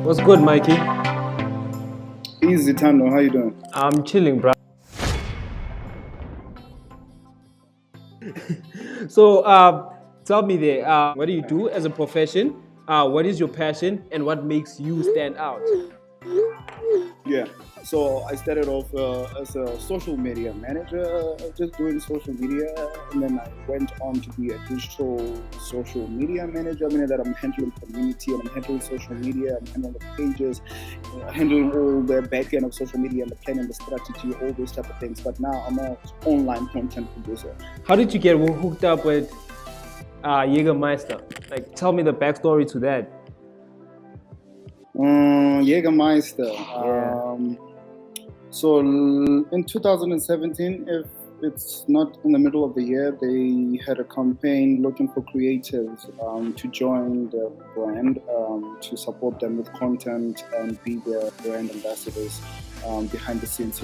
What's good, Mikey? Easy, Tando. How you doing? I'm chilling, bro. So, tell me there, what do you do as a profession? What is your passion and what makes you stand out? Yeah. So I started off as a social media manager, just doing social media, and then I went on to be a digital social media manager, meaning that I'm handling community and I'm handling social media, I'm handling the pages, handling all the back end of social media and the planning, the strategy, all those type of things. But now I'm an online content producer. How did you get hooked up with Jägermeister? Like, tell me the backstory to that. Jägermeister. Yeah. So in 2017, if it's not in the middle of the year, they had a campaign looking for creatives to join the brand, to support them with content and be their brand ambassadors behind the scenes,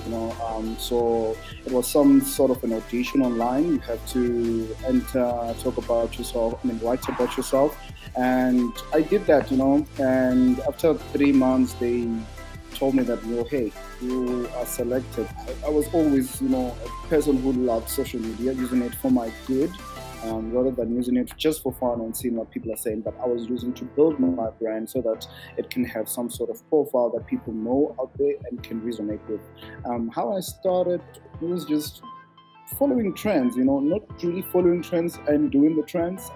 So it was some sort of an audition online. You have to enter, talk about yourself, write about yourself. And I did that, and after 3 months, they told me that, hey, you are selected. I was always, a person who loved social media, using it for my good, rather than using it just for fun and seeing what people are saying. But I was using to build my brand so that it can have some sort of profile that people know out there and can resonate with. How I started was just following trends, not really following trends and doing the trends.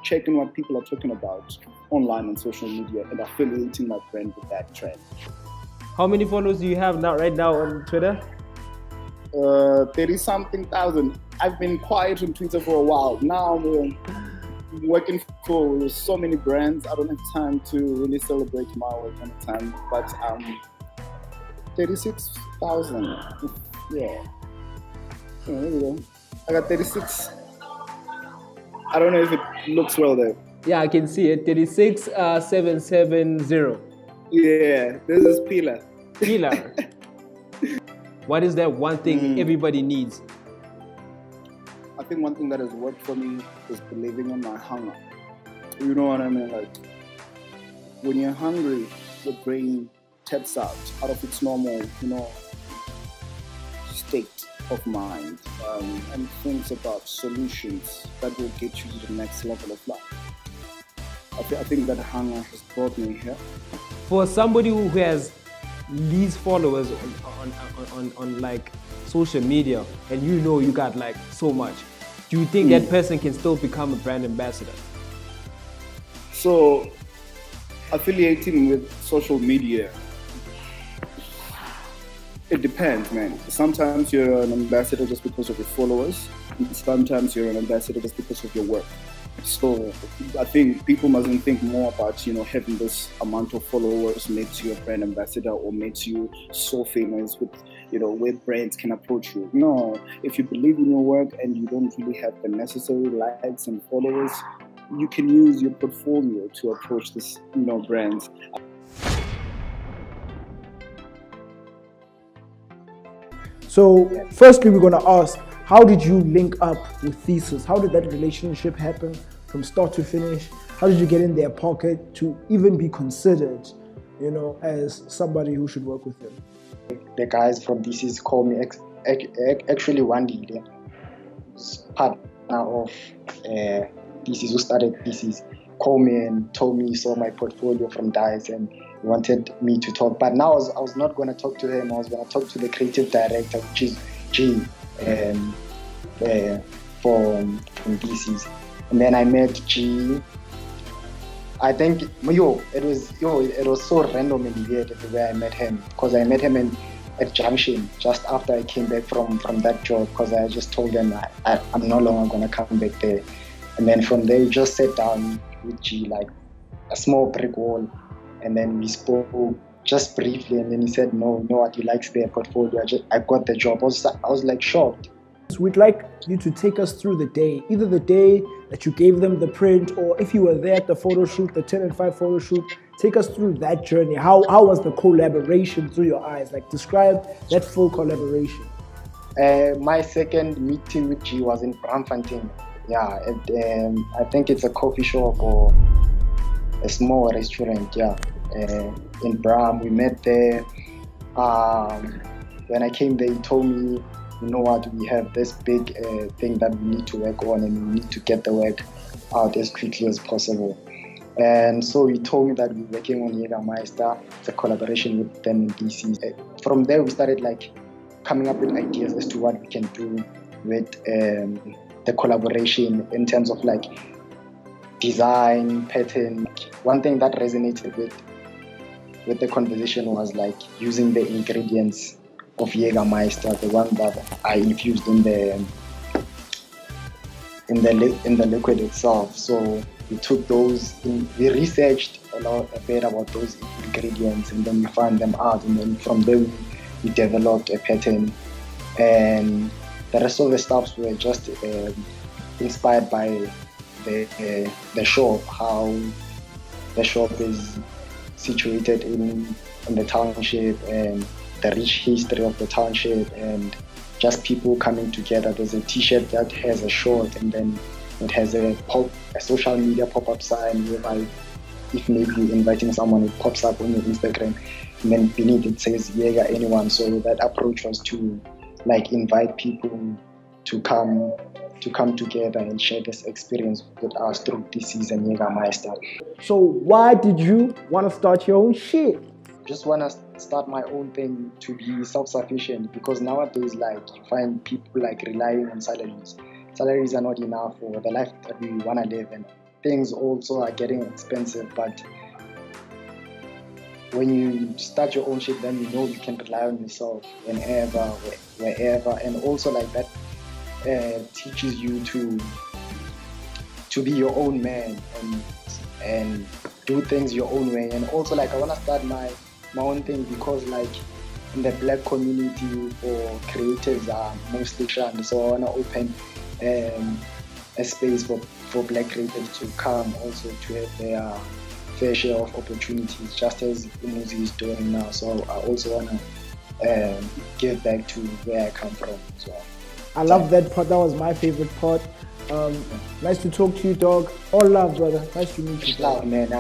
Checking what people are talking about online on social media and affiliating my brand with that trend. How many followers do you have right now on Twitter? 30-something thousand. I've been quiet on Twitter for a while. Now I'm working for so many brands. I don't have time to really celebrate my work any time. But 36,000. Yeah. There we go. I got 36. I don't know if it looks well there. Yeah, I can see it. 36,770. Yeah, this is Pilar. Pilar. What is that one thing everybody needs? I think one thing that has worked for me is believing in my hunger. You know what I mean? Like, when you're hungry, your brain taps out of its normal, state of mind, and thinks about solutions that will get you to the next level of life. I think that hunger has brought me here. For somebody who has these followers on like social media, and you got like so much, do you think that person can still become a brand ambassador? So, affiliating with social media, it depends, man. Sometimes you're an ambassador just because of your followers. Sometimes you're an ambassador just because of your work. So I think people mustn't think more about, having this amount of followers makes you a brand ambassador or makes you so famous with, where brands can approach you. No, if you believe in your work and you don't really have the necessary likes and followers, you can use your portfolio to approach this, brands. So firstly, we're going to ask, how did you link up with Thesis? How did that relationship happen from start to finish? How did you get in their pocket to even be considered, as somebody who should work with them? The guys from Thesis called me, actually one day, partner of Thesis, who started Thesis, called me and told me he saw my portfolio from DICE and wanted me to talk. But now I was not going to talk to him. I was going to talk to the creative director, which is G, from Thesis. And then I met G. I think it was so random and weird the way I met him, because I met him at Junction just after I came back from that job, because I just told them I'm no longer going to come back there. And then from there, we just sat down with G, like a small brick wall, and then we spoke just briefly, and then he said, no, he likes their portfolio. I got the job. I was like shocked. We'd like you to take us through the day, either the day that you gave them the print, or if you were there at the photo shoot, the 10 and 5 photo shoot. Take us through that journey. How was the collaboration through your eyes? Like, describe that full collaboration. My second meeting with G was in Braamfontein. Yeah, I think it's a coffee shop or a small restaurant. Yeah, in Bram. We met there. When I came there, he told me, you know what, we have this big thing that we need to work on, and we need to get the word out as quickly as possible. And so he told me that we're working on Jägermeister. It's a collaboration with them in DC. From there, we started like coming up with ideas as to what we can do with the collaboration in terms of like design, pattern. One thing that resonated with the conversation was like using the ingredients of Jägermeister, the one that I infused in the liquid itself. So we took those, we researched a bit about those ingredients, and then we found them out, and then from there we developed a pattern, and the rest of the stuffs were just inspired by the shop, how the shop is situated in the township, and the rich history of the township, and just people coming together. There's a t-shirt that has a short, and then it has a social media pop-up sign whereby if maybe you're inviting someone, it pops up on your Instagram, and then beneath it says Jäger anyone. So that approach was to like invite people to come together and share this experience with us through this season Jägermeister. So why did you want to start your own shit? Just want to start my own thing to be self-sufficient, because nowadays like you find people like relying on salaries. Salaries are not enough for the life that we want to live, and things also are getting expensive. But when you start your own shit, then you know you can rely on yourself whenever, wherever, and also like that teaches you to be your own man and do things your own way. And also like I want to start my own thing, because like in the black community or creatives are mostly shunned, so I want to open a space for black creatives to come also to have their fair share of opportunities, just as Umuzi is doing now. So I also want to give back to where I come from. So I love that part. That was my favorite part. Nice to talk to you, dog. All love, brother. Nice to meet you. Love, man.